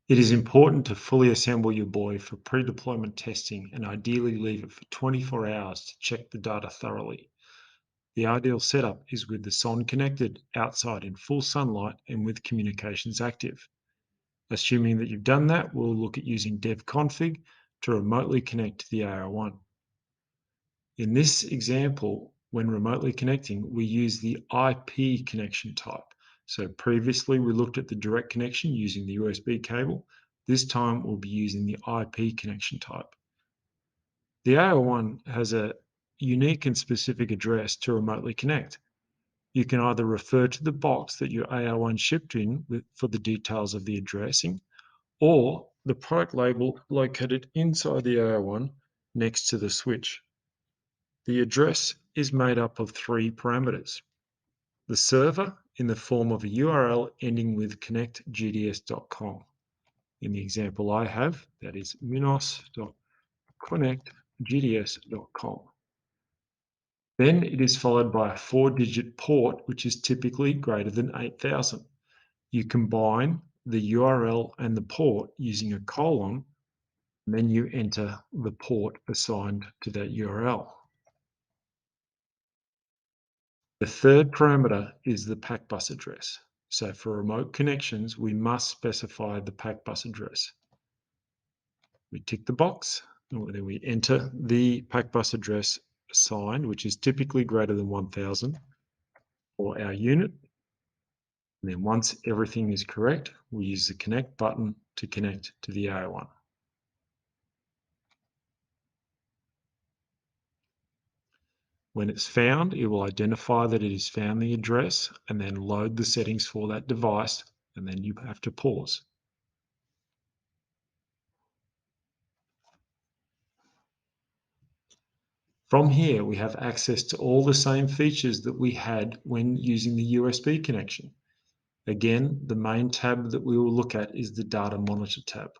It is important to fully assemble your buoy for pre-deployment testing and ideally leave it for 24 hours to check the data thoroughly. The ideal setup is with the sonde connected outside in full sunlight and with communications active. Assuming that you've done that, we'll look at using devconfig to remotely connect to the AO1. In this example, when remotely connecting, we use the IP connection type. So previously we looked at the direct connection using the USB cable. This time we'll be using the IP connection type. The AO1 has a unique and specific address to remotely connect. You can either refer to the box that your AO1 shipped in for the details of the addressing, or the product label located inside the AO1 next to the switch. The address is made up of three parameters. The server in the form of a URL ending with connectgds.com. In the example I have, that is minos.connectgds.com. Then it is followed by a 4-digit port, which is typically greater than 8000. You combine the URL and the port using a colon, and then you enter the port assigned to that URL. The third parameter is the PAC bus address. So for remote connections, we must specify the PAC bus address. We tick the box, and then we enter the PAC bus address assigned, which is typically greater than 1000 for our unit. And then once everything is correct, we use the connect button to connect to the AO1. When it's found, it will identify that it has found the address and then load the settings for that device, and then you have to pause. From here, we have access to all the same features that we had when using the USB connection. Again, the main tab that we will look at is the Data Monitor tab.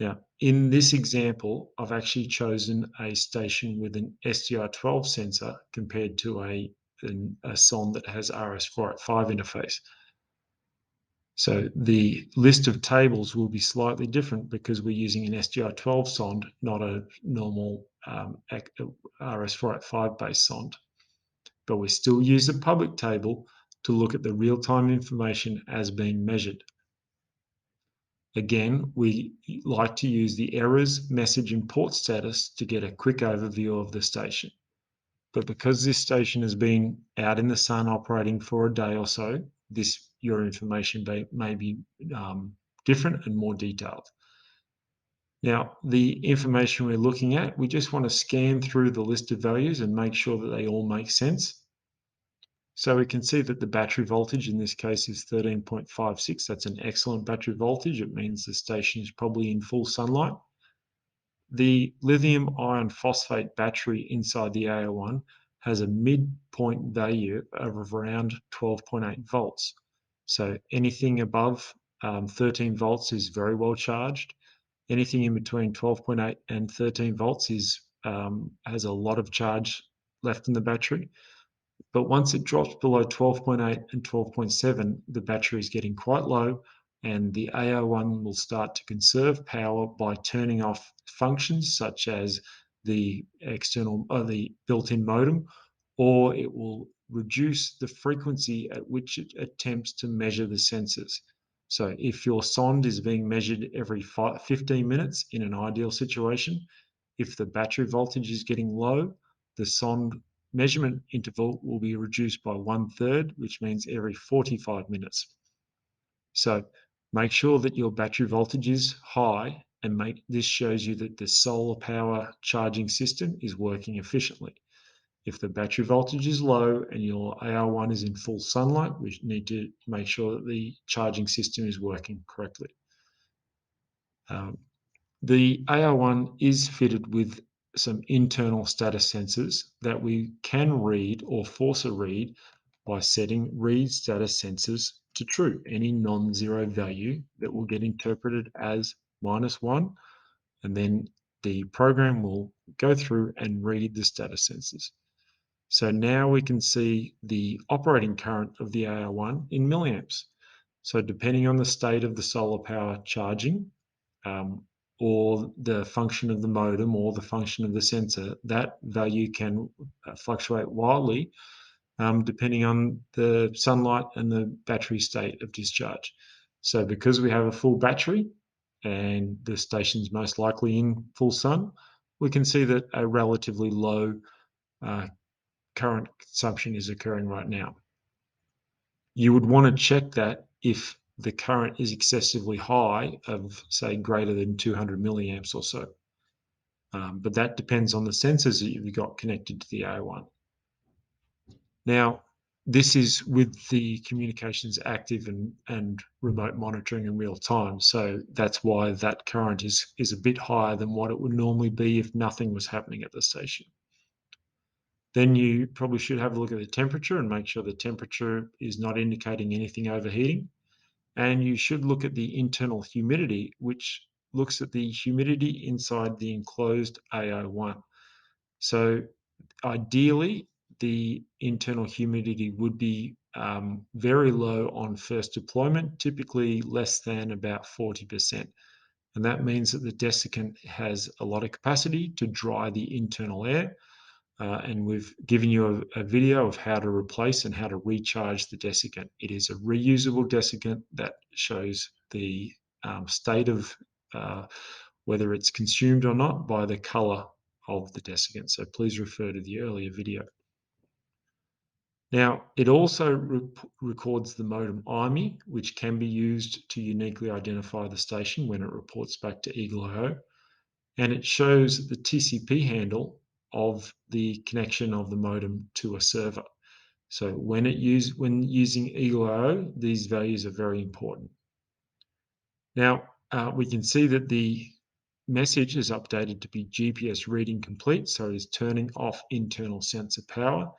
Now, in this example, I've actually chosen a station with an SDR12 sensor compared to a sonde that has RS485 interface. So the list of tables will be slightly different because we're using an SDR12 sonde, not a normal RS485 based sonde. But we still use a public table to look at the real-time information as being measured. Again, we like to use the errors, message, and port status to get a quick overview of the station. But because this station has been out in the sun operating for a day or so, your information may be different and more detailed. Now, the information we're looking at, we just want to scan through the list of values and make sure that they all make sense. So we can see that the battery voltage in this case is 13.56. That's an excellent battery voltage. It means the station is probably in full sunlight. The lithium iron phosphate battery inside the AO1 has a midpoint value of around 12.8 volts. So anything above 13 volts is very well charged. Anything in between 12.8 and 13 volts has a lot of charge left in the battery. But once it drops below 12.8 and 12.7, the battery is getting quite low, and the AO1 will start to conserve power by turning off functions such as the the built-in modem, or it will reduce the frequency at which it attempts to measure the sensors. So if your sonde is being measured every 15 minutes in an ideal situation, if the battery voltage is getting low, the sonde measurement interval will be reduced by 1/3, which means every 45 minutes. So make sure that your battery voltage is high, and this shows you that the solar power charging system is working efficiently. If the battery voltage is low and your AR1 is in full sunlight, we need to make sure that the charging system is working correctly. The AR1 is fitted with some internal status sensors that we can read or force a read by setting read status sensors to true, any non-zero value that will get interpreted as -1, and then the program will go through and read the status sensors. So now we can see the operating current of the AR1 in milliamps. So depending on the state of the solar power charging, or the function of the modem or the function of the sensor, that value can fluctuate wildly depending on the sunlight and the battery state of discharge. So because we have a full battery and the station's most likely in full sun, we can see that a relatively low current consumption is occurring right now. You would want to check that if the current is excessively high of, say, greater than 200 milliamps or so. But that depends on the sensors that you've got connected to the A1. Now, this is with the communications active and remote monitoring in real time. So that's why that current is a bit higher than what it would normally be if nothing was happening at the station. Then you probably should have a look at the temperature and make sure the temperature is not indicating anything overheating. And you should look at the internal humidity, which looks at the humidity inside the enclosed A01. So ideally, the internal humidity would be very low on first deployment, typically less than about 40%. And that means that the desiccant has a lot of capacity to dry the internal air. And we've given you a video of how to replace and how to recharge the desiccant. It is a reusable desiccant that shows the state of whether it's consumed or not by the color of the desiccant. So please refer to the earlier video. Now, it also records the modem IMEI, which can be used to uniquely identify the station when it reports back to Eagle.io. And it shows the TCP handle of the connection of the modem to a server. So when using Eagle.io, these values are very important. Now, we can see that the message is updated to be GPS reading complete, so it is turning off internal sensor power.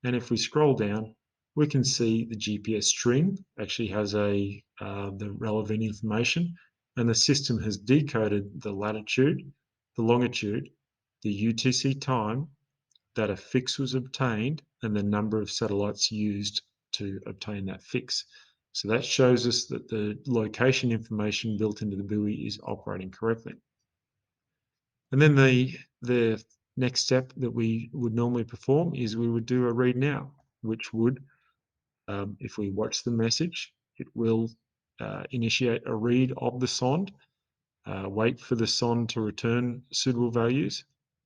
And if we scroll down, we can see the GPS string actually has the relevant information, and the system has decoded the latitude, the longitude, the UTC time that a fix was obtained, and the number of satellites used to obtain that fix. So that shows us that the location information built into the buoy is operating correctly. And then the next step that we would normally perform is we would do a read now, which would, if we watch the message, it will initiate a read of the sonde, wait for the sonde to return suitable values,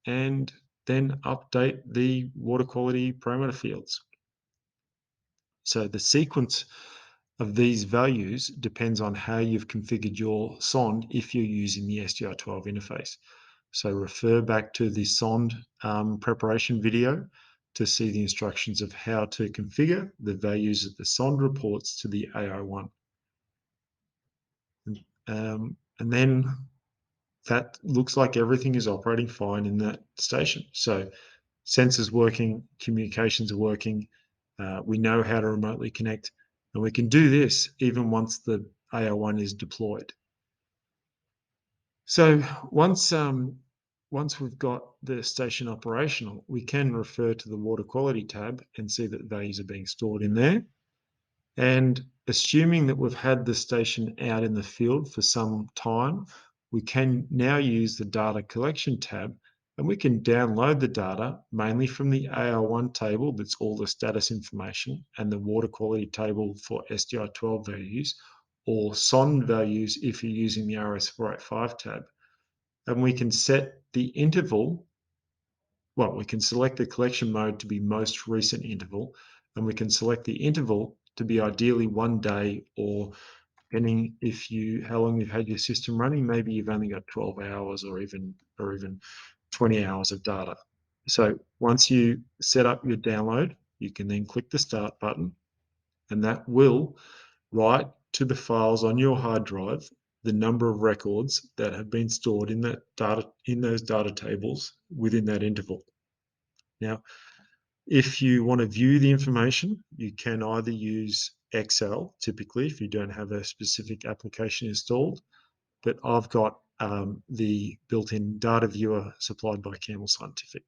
and then update the water quality parameter fields. So the sequence of these values depends on how you've configured your sonde if you're using the SDR12 interface. So refer back to the sonde preparation video to see the instructions of how to configure the values that the sonde reports to the A01. And then that looks like everything is operating fine in that station. So sensors working, communications are working, we know how to remotely connect, and we can do this even once the AO1 is deployed. So once we've got the station operational, we can refer to the water quality tab and see that values are being stored in there. And assuming that we've had the station out in the field for some time, we can now use the data collection tab, and we can download the data mainly from the AR1 table, that's all the status information, and the water quality table for SDR12 values, or sonde values if you're using the RS485 tab. And we can set the interval, well, we can select the collection mode to be most recent interval, and we can select the interval to be ideally 1 day, or depending how long you've had your system running, maybe you've only got 12 hours or even 20 hours of data. So once you set up your download, you can then click the start button, and that will write to the files on your hard drive the number of records that have been stored in those data tables within that interval. Now, if you want to view the information, you can either use Excel, typically, if you don't have a specific application installed, but I've got the built-in data viewer supplied by Campbell Scientific.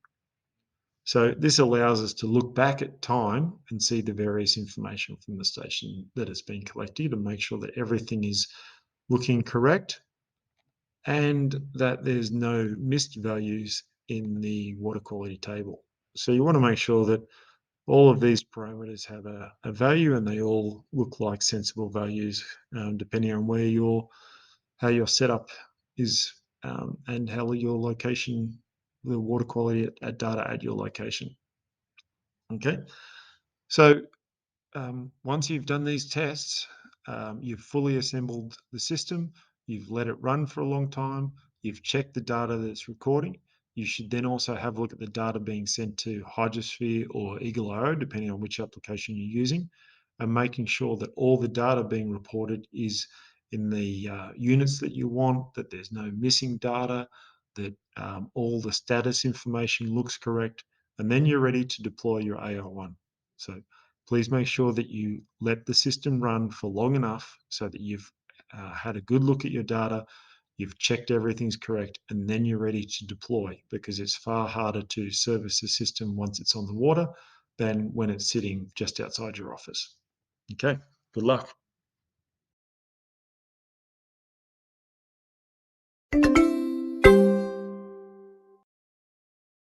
So this allows us to look back at time and see the various information from the station that has been collected and make sure that everything is looking correct and that there's no missed values in the water quality table. So you want to make sure that all of these parameters have a value and they all look like sensible values, depending on how your setup is, and how your location, the water quality at data at your location. Okay, so once you've done these tests, you've fully assembled the system, you've let it run for a long time, you've checked the data that's recording. You should then also have a look at the data being sent to Hydrosphere or Eagle-IO, depending on which application you're using, and making sure that all the data being reported is in the units that you want, that there's no missing data, that all the status information looks correct, and then you're ready to deploy your AI1. So please make sure that you let the system run for long enough so that you've had a good look at your data, you've checked everything's correct, and then you're ready to deploy, because it's far harder to service the system once it's on the water than when it's sitting just outside your office. Okay, good luck.